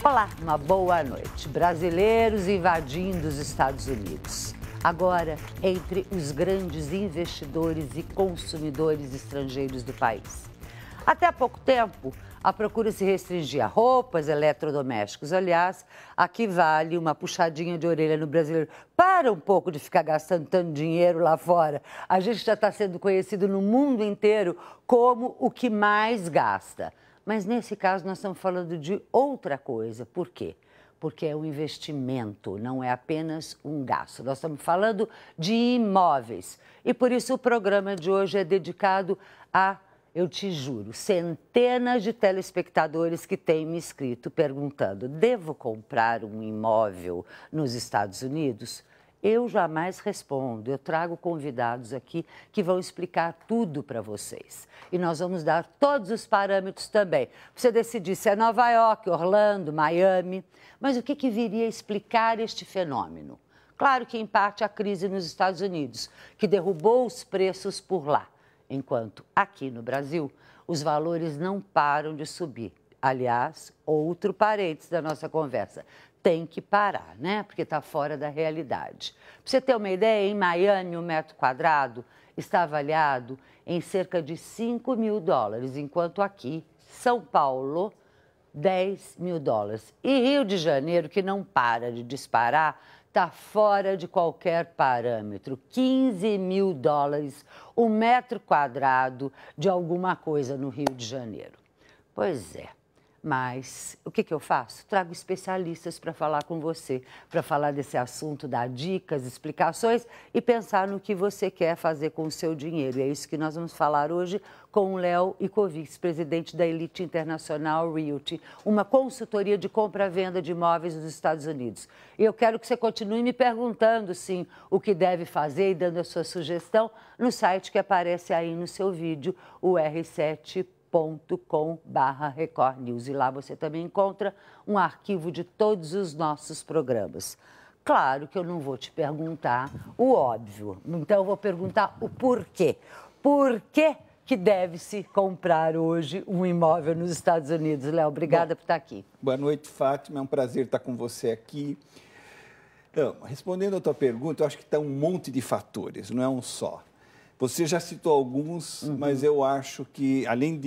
Olá, uma boa noite. Brasileiros invadindo os Estados Unidos. Agora, entre os grandes investidores e consumidores estrangeiros do país. Até há pouco tempo, a procura se restringia a roupas, eletrodomésticos. Aliás, aqui vale uma puxadinha de orelha no brasileiro. Para um pouco de ficar gastando tanto dinheiro lá fora. A gente já está sendo conhecido no mundo inteiro como o que mais gasta. Mas nesse caso nós estamos falando de outra coisa. Por quê? Porque é um investimento, não é apenas um gasto. Nós estamos falando de imóveis. E por isso o programa de hoje é dedicado a, eu te juro, centenas de telespectadores que têm me escrito perguntando: devo comprar um imóvel nos Estados Unidos? Eu jamais respondo, eu trago convidados aqui que vão explicar tudo para vocês. E nós vamos dar todos os parâmetros também. Para você decidir se é Nova York, Orlando, Miami. Mas o que viria a explicar este fenômeno? Claro que, em parte, a crise nos Estados Unidos, que derrubou os preços por lá. Enquanto aqui no Brasil, os valores não param de subir. Aliás, outro parênteses da nossa conversa. Tem que parar, né? Porque está fora da realidade. Para você ter uma ideia, em Miami, um metro quadrado está avaliado em cerca de $5 mil, enquanto aqui, São Paulo, $10 mil. E Rio de Janeiro, que não para de disparar, está fora de qualquer parâmetro. $15 mil, um metro quadrado de alguma coisa no Rio de Janeiro. Pois é. Mas o que eu faço? Trago especialistas para falar com você, para falar desse assunto, dar dicas, explicações e pensar no que você quer fazer com o seu dinheiro. E é isso que nós vamos falar hoje com o Léo Icovitz, presidente da Elite International Realty, uma consultoria de compra-venda de imóveis nos Estados Unidos. E eu quero que você continue me perguntando, sim, o que deve fazer e dando a sua sugestão no site que aparece aí no seu vídeo, o r7.com/Record News. E lá você também encontra um arquivo de todos os nossos programas. Claro que eu não vou te perguntar o óbvio, então eu vou perguntar o porquê. Por que deve-se comprar hoje um imóvel nos Estados Unidos? Léo, obrigada por estar aqui. Boa noite, Fátima. É um prazer estar com você aqui. Então, respondendo a tua pergunta, eu acho que está um monte de fatores, não é um só. Você já citou alguns, mas eu acho que, além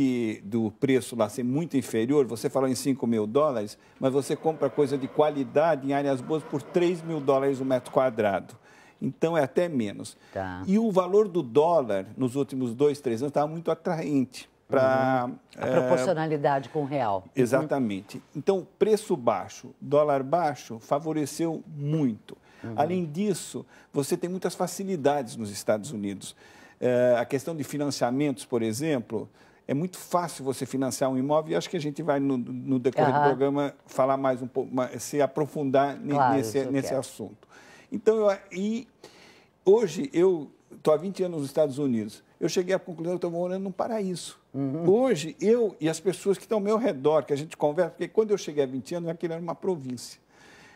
do preço lá ser muito inferior, você falou em $5 mil, mas você compra coisa de qualidade em áreas boas por $3 mil o metro quadrado. Então, é até menos. Tá. E o valor do dólar, nos últimos 2, 3 anos, estava muito atraente. A proporcionalidade com o real. Exatamente. Então, preço baixo, dólar baixo, favoreceu muito. Além disso, você tem muitas facilidades nos Estados Unidos. A questão de financiamentos, por exemplo, é muito fácil você financiar um imóvel e acho que a gente vai, no decorrer do programa, falar mais um pouco, se aprofundar nesse assunto. Então, hoje, eu estou há 20 anos nos Estados Unidos. Eu cheguei à conclusão que eu estou morando num paraíso. Hoje, eu e as pessoas que estão ao meu redor, que a gente conversa, porque quando eu cheguei há 20 anos, aquilo era uma província.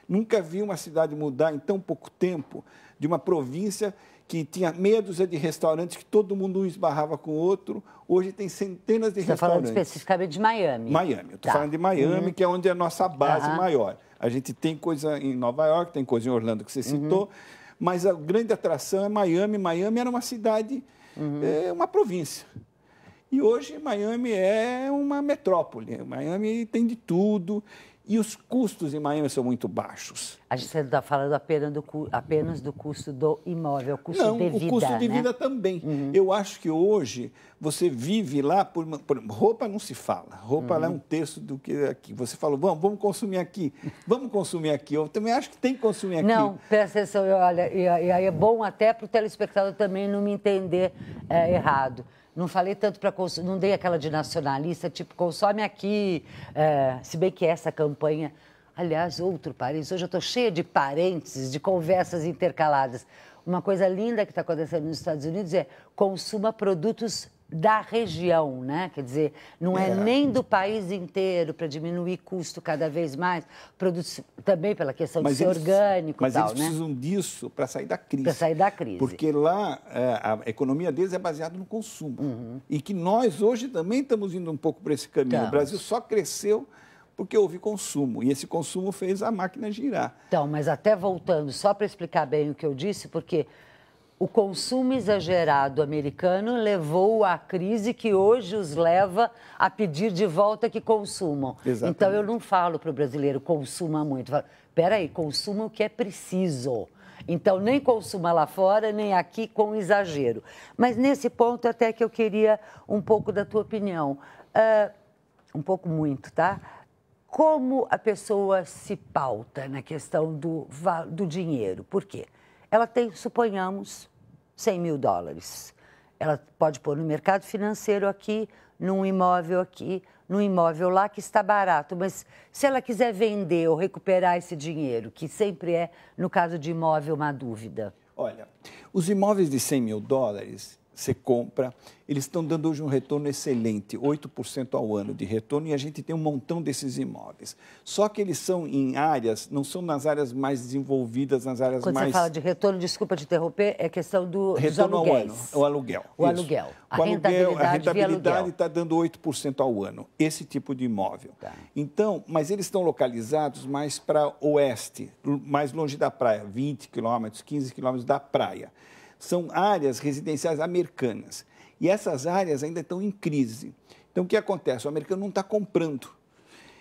Nunca vi uma cidade mudar em tão pouco tempo, de uma província que tinha meia dúzia de restaurantes que todo mundo um esbarrava com o outro. Hoje tem centenas de restaurantes. Você está falando especificamente de Miami? Miami. Eu estou falando de Miami, que é onde é a nossa base maior. A gente tem coisa em Nova York, tem coisa em Orlando que você citou, mas a grande atração é Miami. Miami era uma cidade, uma província. E hoje Miami é uma metrópole. Miami tem de tudo. E os custos em Miami são muito baixos. A gente está falando apenas do custo do imóvel, custo de vida, o custo de vida também. Eu acho que hoje você vive lá por roupa não se fala. Roupa lá é um terço do que aqui. Você falou, vamos consumir aqui. Vamos consumir aqui. Eu também acho que tem que consumir aqui. Não, presta atenção. Olha, e aí é bom até para o telespectador também não me entender errado. Não falei tanto para consumir, não dei aquela de nacionalista, tipo, consome aqui, se bem que essa campanha, aliás, outro parênteses, hoje eu estou cheia de parênteses, de conversas intercaladas. Uma coisa linda que está acontecendo nos Estados Unidos é consuma produtos da região, né? Quer dizer, não é nem do país inteiro para diminuir custo cada vez mais, produtos também pela questão de ser orgânico e tal, né? Mas eles precisam disso para sair da crise. Para sair da crise. Porque lá a economia deles é baseada no consumo. E que nós hoje também estamos indo um pouco para esse caminho. O Brasil só cresceu porque houve consumo, e esse consumo fez a máquina girar. Então, mas até voltando, só para explicar bem o que eu disse, porque o consumo exagerado americano levou à crise que hoje os leva a pedir de volta que consumam. Exatamente. Então, eu não falo para o brasileiro, consuma muito. Espera aí, consuma o que é preciso. Então, nem consuma lá fora, nem aqui com exagero. Mas nesse ponto, até que eu queria um pouco da tua opinião. Um pouco muito, tá? Como a pessoa se pauta na questão do dinheiro? Por quê? Ela tem, suponhamos, 100 mil dólares. Ela pode pôr no mercado financeiro aqui, num imóvel aqui, num imóvel lá que está barato. Mas se ela quiser vender ou recuperar esse dinheiro, que sempre é, no caso de imóvel, uma dúvida. Olha, os imóveis de 100 mil dólares, você compra, eles estão dando hoje um retorno excelente, 8% ao ano de retorno, e a gente tem um montão desses imóveis. Só que eles são em áreas, não são nas áreas mais desenvolvidas, nas áreas Quando mais... você fala de retorno, desculpa te interromper, é questão dos retorno aluguéis. ao ano, o aluguel. O aluguel. A rentabilidade está dando 8% ao ano, esse tipo de imóvel. Tá. Então, mas eles estão localizados mais para oeste, mais longe da praia, 20 quilômetros, 15 quilômetros da praia. São áreas residenciais americanas. E essas áreas ainda estão em crise. Então, o que acontece? O americano não está comprando.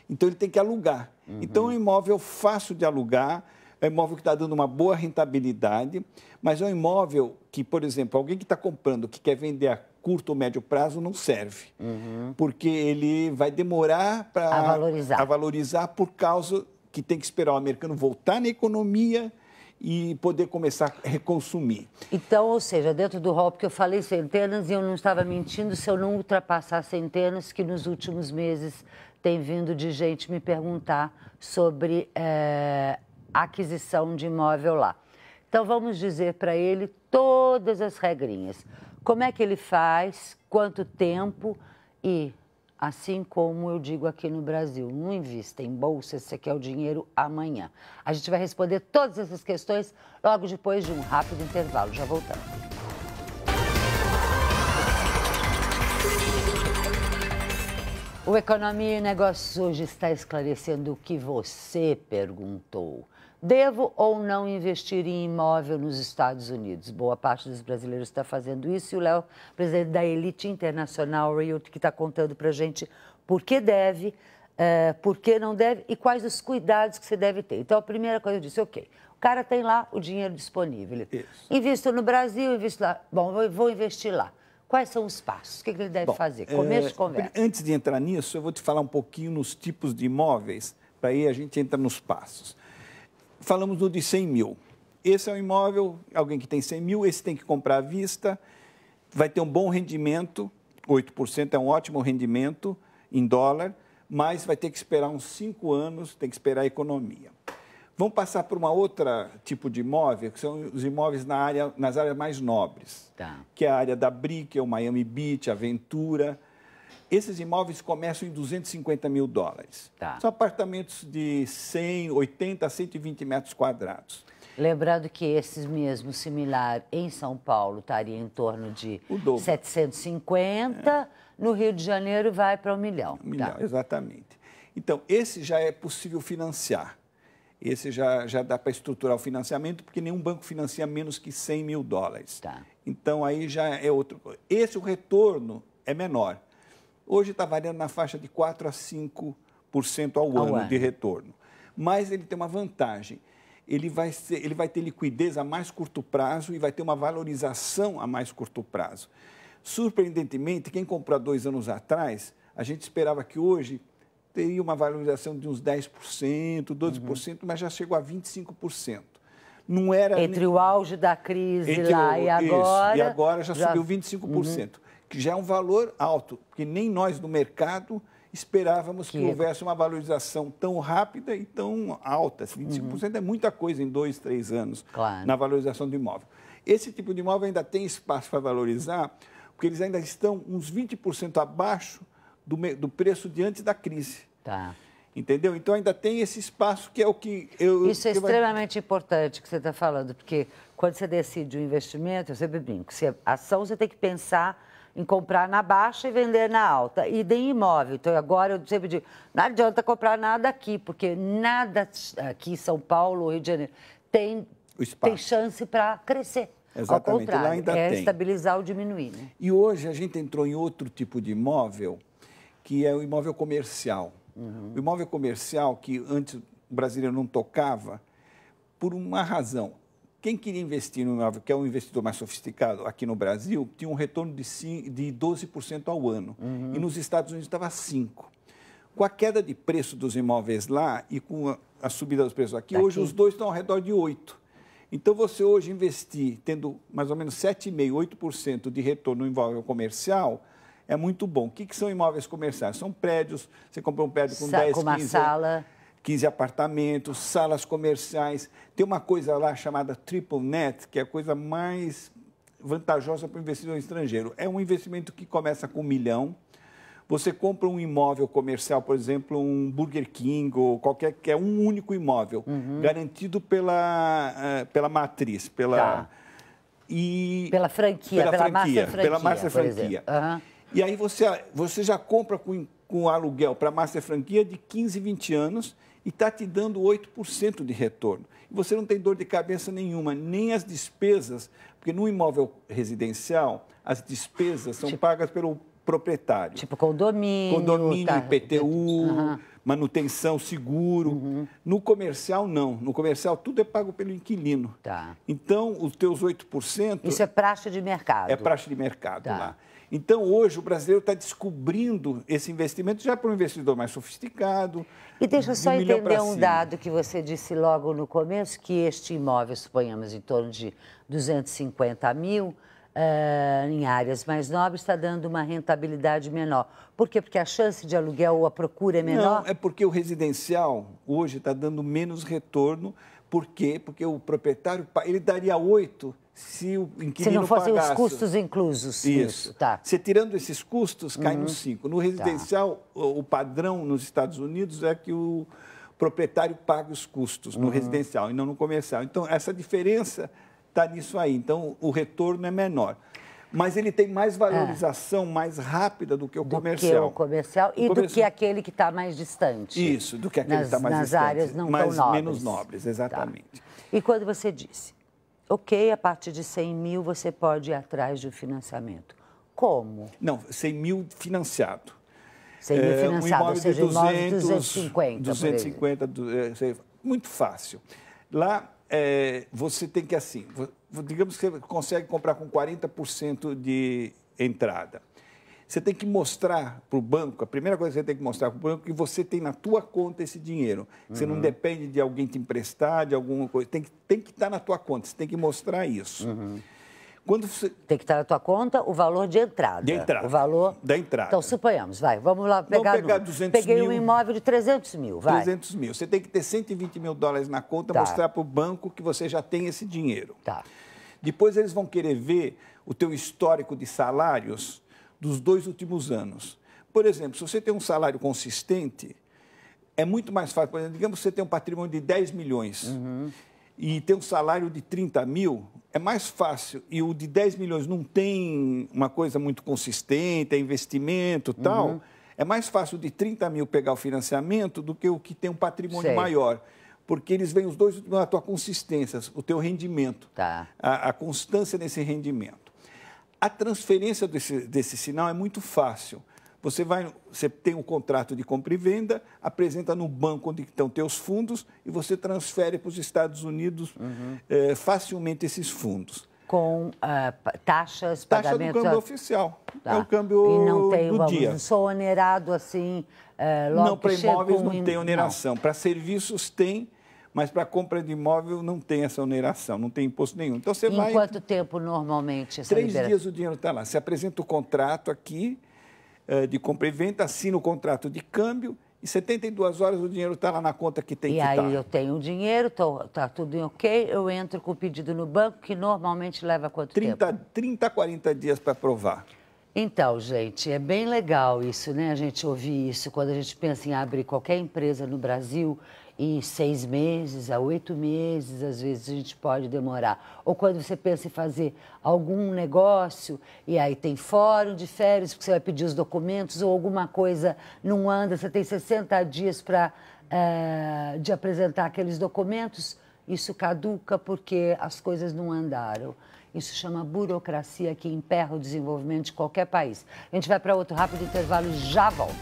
Então, ele tem que alugar. Então, é um imóvel fácil de alugar, é um imóvel que está dando uma boa rentabilidade, mas é um imóvel que, por exemplo, alguém que está comprando, que quer vender a curto ou médio prazo, não serve. Porque ele vai demorar para valorizar por causa que tem que esperar o americano voltar na economia e poder começar a reconsumir. Então, ou seja, dentro do rol, porque eu falei centenas e eu não estava mentindo se eu não ultrapassar centenas, que nos últimos meses tem vindo de gente me perguntar sobre aquisição de imóvel lá. Então, vamos dizer para ele todas as regrinhas. Como é que ele faz, quanto tempo e... Assim como eu digo aqui no Brasil, não invista em bolsa se você quer o dinheiro amanhã. A gente vai responder todas essas questões logo depois de um rápido intervalo. Já voltamos. O Economia e Negócios hoje está esclarecendo o que você perguntou. Devo ou não investir em imóvel nos Estados Unidos? Boa parte dos brasileiros está fazendo isso e o Léo, presidente da Elite Internacional Realty, que está contando para a gente por que deve, por que não deve e quais os cuidados que você deve ter. Então, a primeira coisa eu disse, ok, o cara tem lá o dinheiro disponível. Invisto no Brasil, invisto lá. Bom, vou investir lá. Quais são os passos? O que ele deve fazer? Começo de conversa. Antes de entrar nisso, eu vou te falar um pouquinho nos tipos de imóveis, para aí a gente entra nos passos. Falamos do de 100 mil. Esse é um imóvel, alguém que tem 100 mil, esse tem que comprar à vista, vai ter um bom rendimento, 8% é um ótimo rendimento em dólar, mas vai ter que esperar uns 5 anos, tem que esperar a economia. Vamos passar por uma outra tipo de imóvel, que são os imóveis nas áreas mais nobres, que é a área da Brickell, Miami Beach, Aventura. Esses imóveis começam em 250 mil dólares. São apartamentos de 100, 80 a 120 metros quadrados. Lembrando que esses mesmos, similar, em São Paulo, estaria em torno de 750, no Rio de Janeiro vai para 1 milhão. 1 milhão, exatamente. Então, esse já é possível financiar. Esse já dá para estruturar o financiamento, porque nenhum banco financia menos que 100 mil dólares. Então, aí já é outra coisa. Esse, o retorno é menor. Hoje está variando na faixa de 4% a 5% ao ano de retorno. Mas ele tem uma vantagem. Ele vai ter liquidez a mais curto prazo e vai ter uma valorização a mais curto prazo. Surpreendentemente, quem comprou há 2 anos atrás, a gente esperava que hoje teria uma valorização de uns 10%, 12%, mas já chegou a 25%. Não era... Entre o auge da crise lá e agora... E agora já subiu 25%. Que já é um valor alto, porque nem nós do mercado esperávamos que houvesse uma valorização tão rápida e tão alta. 25% é muita coisa em 2, 3 anos na valorização do imóvel. Esse tipo de imóvel ainda tem espaço para valorizar, porque eles ainda estão uns 20% abaixo do preço de antes da crise. Entendeu? Então, ainda tem esse espaço que é o que... Isso é extremamente importante que você está falando, porque quando você decide um investimento, eu sempre brinco, se é ação, você tem que pensar em comprar na baixa e vender na alta. E de imóvel. Então, agora eu sempre digo, não adianta comprar nada aqui, porque nada aqui em São Paulo, Rio de Janeiro, tem chance para crescer. Exatamente. Ao contrário, Lá ainda tem. Estabilizar ou diminuir. Né? E hoje a gente entrou em outro tipo de imóvel, que é o imóvel comercial. O imóvel comercial, que antes o brasileiro não tocava, por uma razão. Quem queria investir no imóvel, que é um investidor mais sofisticado aqui no Brasil, tinha um retorno de 12% ao ano. E nos Estados Unidos estava 5%. Com a queda de preço dos imóveis lá e com a subida dos preços aqui, hoje os dois estão ao redor de 8%. Então, você hoje investir, tendo mais ou menos 7,5%, 8% de retorno no imóvel comercial, é muito bom. O que são imóveis comerciais? São prédios, você compra um prédio com 10, com uma 15... sala... 15 apartamentos, salas comerciais. Tem uma coisa lá chamada Triple Net, que é a coisa mais vantajosa para o investidor estrangeiro. É um investimento que começa com 1 milhão. Você compra um imóvel comercial, por exemplo, um Burger King ou qualquer, que é um único imóvel, garantido pela matriz, pela franquia, pela master franquia. Pela master franquia. E aí você já compra com aluguel para master franquia de 15, 20 anos e está te dando 8% de retorno. E você não tem dor de cabeça nenhuma, nem as despesas, porque no imóvel residencial, as despesas são pagas pelo proprietário. Tipo condomínio. Condomínio, IPTU, manutenção, seguro. No comercial, não. No comercial, tudo é pago pelo inquilino. Então, os teus 8%... Isso é praxe de mercado. É praxe de mercado lá. Então, hoje, o brasileiro está descobrindo esse investimento já para um investidor mais sofisticado. E deixa eu só entender um dado que você disse logo no começo, que este imóvel, suponhamos, em torno de 250 mil, em áreas mais nobres, está dando uma rentabilidade menor. Por quê? Porque a chance de aluguel ou a procura é menor? Não, é porque o residencial hoje está dando menos retorno. Por quê? Porque o proprietário, ele daria 8% se o inquilino pagasse. Se não fossem os custos inclusos. Isso. Você tirando esses custos, cai nos 5%. No residencial, o padrão nos Estados Unidos é que o proprietário paga os custos no residencial e não no comercial. Então, essa diferença está nisso aí. Então, o retorno é menor. Mas ele tem mais valorização mais rápida do que o comercial. Do que o comercial e do que aquele que está mais distante. Isso, do que aquele que está mais distante. Nas áreas não tão nobres. Menos nobres, exatamente. E quando você disse, ok, a partir de 100 mil você pode ir atrás de um financiamento. Como? Não, 100 mil financiado. 100 mil financiado, ou seja, 250. 250, muito fácil. Lá, você tem que, assim, digamos que você consegue comprar com 40% de entrada. Você tem que mostrar para o banco, a primeira coisa que você tem que mostrar para o banco é que você tem na tua conta esse dinheiro. Você não depende de alguém te emprestar, de alguma coisa. Tem que estar na tua conta, você tem que mostrar isso. Quando você... Tem que estar na tua conta o valor de entrada. De entrada. O valor... Da entrada. Então, suponhamos, vamos lá pegar... Vamos pegar 200 mil. Peguei um imóvel de 300 mil, vai. 300 mil. Você tem que ter 120 mil dólares na conta, mostrar para o banco que você já tem esse dinheiro. Depois eles vão querer ver o teu histórico de salários dos 2 últimos anos. Por exemplo, se você tem um salário consistente, é muito mais fácil. Por exemplo, digamos que você tem um patrimônio de 10 milhões e tem um salário de 30 mil, é mais fácil. E o de 10 milhões não tem uma coisa muito consistente, é investimento e tal. É mais fácil de 30 mil pegar o financiamento do que o que tem um patrimônio maior. Porque eles veem os dois últimos na tua consistência, o teu rendimento, a constância nesse rendimento. A transferência desse sinal é muito fácil. Você tem um contrato de compra e venda, apresenta no banco onde estão teus fundos e você transfere para os Estados Unidos facilmente esses fundos. Com taxas, pagamentos... Taxa do câmbio oficial. É o câmbio e não tem, do dia. Não sou onerado assim, logo não, para imóveis não tem oneração. Para serviços tem, mas para compra de imóvel não tem essa oneração, não tem imposto nenhum. Então você vai... Em quanto tempo normalmente essa 3 dias o dinheiro está lá. Você apresenta o contrato aqui de compra e venda, assina o contrato de câmbio e 72 horas o dinheiro está lá na conta que tem que estar. E aí eu tenho o dinheiro, está tudo ok, eu entro com o pedido no banco, que normalmente leva quanto tempo? 30 a 40 dias para aprovar. Então, gente, é bem legal isso, né? A gente ouvir isso quando a gente pensa em abrir qualquer empresa no Brasil e 6 meses, a 8 meses, às vezes a gente pode demorar. Ou quando você pensa em fazer algum negócio e aí tem fórum de férias, porque você vai pedir os documentos, ou alguma coisa não anda, você tem 60 dias de apresentar aqueles documentos, isso caduca porque as coisas não andaram. Isso chama burocracia, que emperra o desenvolvimento de qualquer país. A gente vai para outro rápido intervalo e já volta.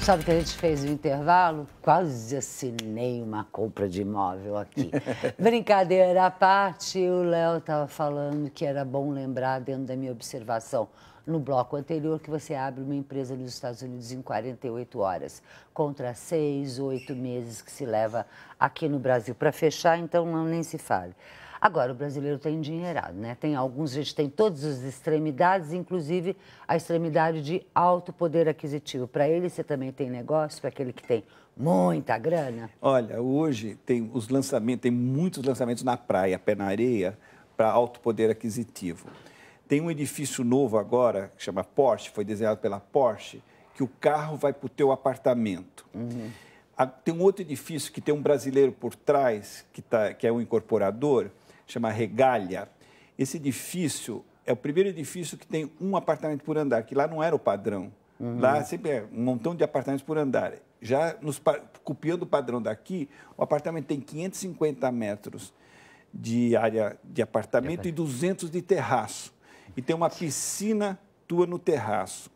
Sabe o que a gente fez no intervalo? Quase assinei uma compra de imóvel aqui. Brincadeira à parte, o Léo estava falando que era bom lembrar, dentro da minha observação, no bloco anterior, que você abre uma empresa nos Estados Unidos em 48 horas, contra 6, 8 meses que se leva aqui no Brasil. Para fechar, então, não nem se fale. Agora, o brasileiro está endinheirado, né? Tem alguns, a gente tem todas as extremidades, inclusive a extremidade de alto poder aquisitivo. Para ele, você também tem negócio, para aquele que tem muita grana? Olha, hoje tem os lançamentos, tem muitos lançamentos na praia, pé na areia, para alto poder aquisitivo. Tem um edifício novo agora, que chama Porsche, foi desenhado pela Porsche, que o carro vai para o teu apartamento. Tem um outro edifício que tem um brasileiro por trás, que é um incorporador, chama Regalia. Esse edifício é o primeiro edifício que tem um apartamento por andar, que lá não era o padrão. Lá sempre é um montão de apartamentos por andar. Já copiando o padrão daqui, o apartamento tem 550 metros de área de apartamento e 200 de terraço. E tem uma piscina tua no terraço.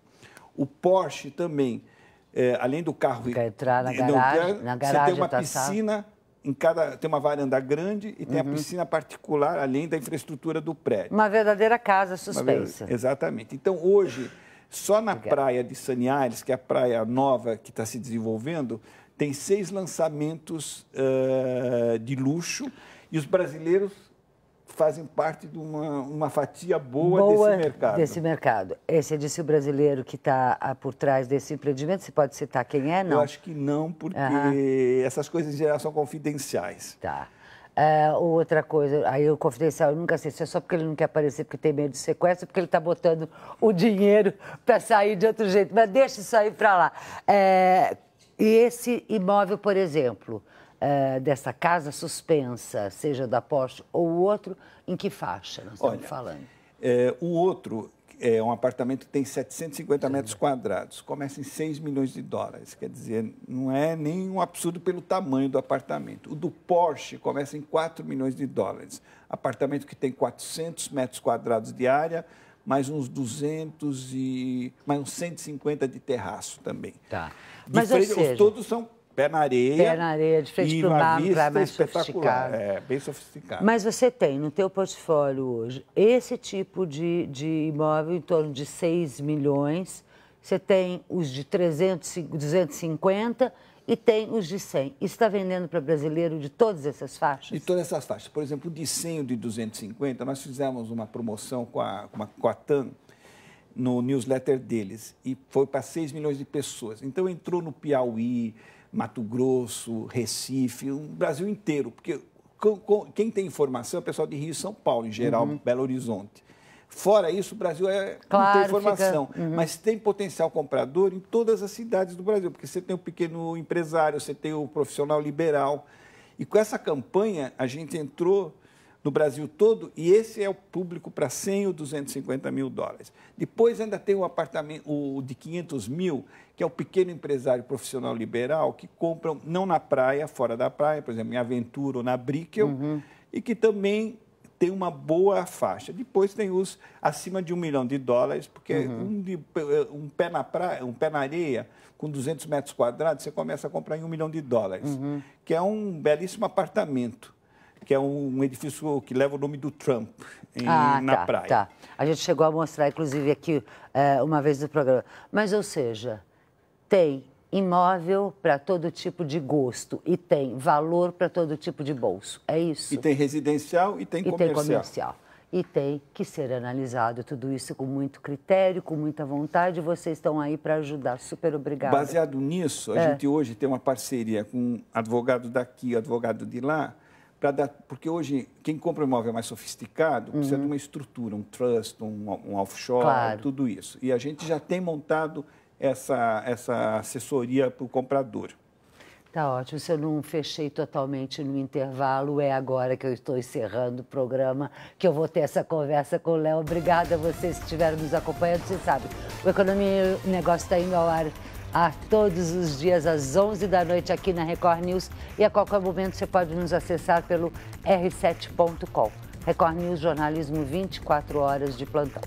O Porsche também, além do carro... Quer entrar na garagem, você tem uma piscina, tem uma varanda grande e tem a piscina particular, além da infraestrutura do prédio. Uma verdadeira casa suspensa. Exatamente. Então, hoje, só na praia de Saniares, que é a praia nova que está se desenvolvendo, tem 6 lançamentos de luxo e os brasileiros fazem parte de uma fatia boa desse mercado. Você disse o brasileiro que está por trás desse empreendimento, você pode citar quem é, não? Eu acho que não, porque essas coisas em geral são confidenciais. Tá. Outra coisa, aí o confidencial eu nunca sei se é só porque ele não quer aparecer porque tem medo de sequestro, porque ele está botando o dinheiro para sair de outro jeito, mas deixa isso aí para lá. E esse imóvel, por exemplo, dessa casa suspensa, seja da Porsche ou o outro, em que faixa nós estamos falando? O outro é um apartamento que tem 750 metros quadrados, começa em 6 milhões de dólares, quer dizer, não é nem um absurdo pelo tamanho do apartamento. O do Porsche começa em 4 milhões de dólares, apartamento que tem 400 metros quadrados de área, mais uns 200 mais uns 150 de terraço também. Tá. Mas, ou seja, todos são pé na areia, de frente para o mar, para mais sofisticado. Bem sofisticado. Mas você tem no teu portfólio hoje esse tipo de imóvel em torno de 6 milhões, você tem os de 300, 250 e tem os de 100. Isso está vendendo para brasileiro de todas essas faixas? De todas essas faixas. Por exemplo, o de 100 e o de 250, nós fizemos uma promoção com a TAM no newsletter deles e foi para 6 milhões de pessoas. Então, entrou no Piauí, Mato Grosso, Recife, o Brasil inteiro, porque quem tem informação é o pessoal de Rio e São Paulo, em geral, Belo Horizonte. Fora isso, o Brasil não tem informação, mas tem potencial comprador em todas as cidades do Brasil, porque você tem o pequeno empresário, você tem o profissional liberal. E com essa campanha, a gente entrou no Brasil todo, e esse é o público para 100 ou 250 mil dólares. Depois ainda tem o apartamento, o de 500 mil, que é o pequeno empresário profissional liberal, que compram não na praia, fora da praia, por exemplo, em Aventura ou na Brickell, e que também tem uma boa faixa. Depois tem os acima de $1 milhão, porque um pé na praia, um pé na areia, com 200 metros quadrados, você começa a comprar em $1 milhão, que é um belíssimo apartamento, que é um edifício que leva o nome do Trump na praia. Tá. A gente chegou a mostrar, inclusive, aqui uma vez no programa. Mas, ou seja, tem imóvel para todo tipo de gosto e tem valor para todo tipo de bolso. É isso? E tem residencial e tem comercial. E tem que ser analisado tudo isso com muito critério, com muita vontade. Vocês estão aí para ajudar. Super obrigada. Baseado nisso, a gente hoje tem uma parceria com advogado daqui, advogado de lá, Porque hoje, quem compra um imóvel mais sofisticado precisa de uma estrutura, um trust, um offshore, Claro. tudo isso. E a gente já tem montado essa assessoria para o comprador. Tá ótimo. Se eu não fechei totalmente no intervalo, é agora que eu estou encerrando o programa, que eu vou ter essa conversa com o Léo. Obrigada a vocês que estiveram nos acompanhando. Você sabe, o Economia e Negócio está indo ao ar todos os dias às 11 da noite aqui na Record News. E a qualquer momento você pode nos acessar pelo r7.com. Record News, jornalismo 24 horas de plantão.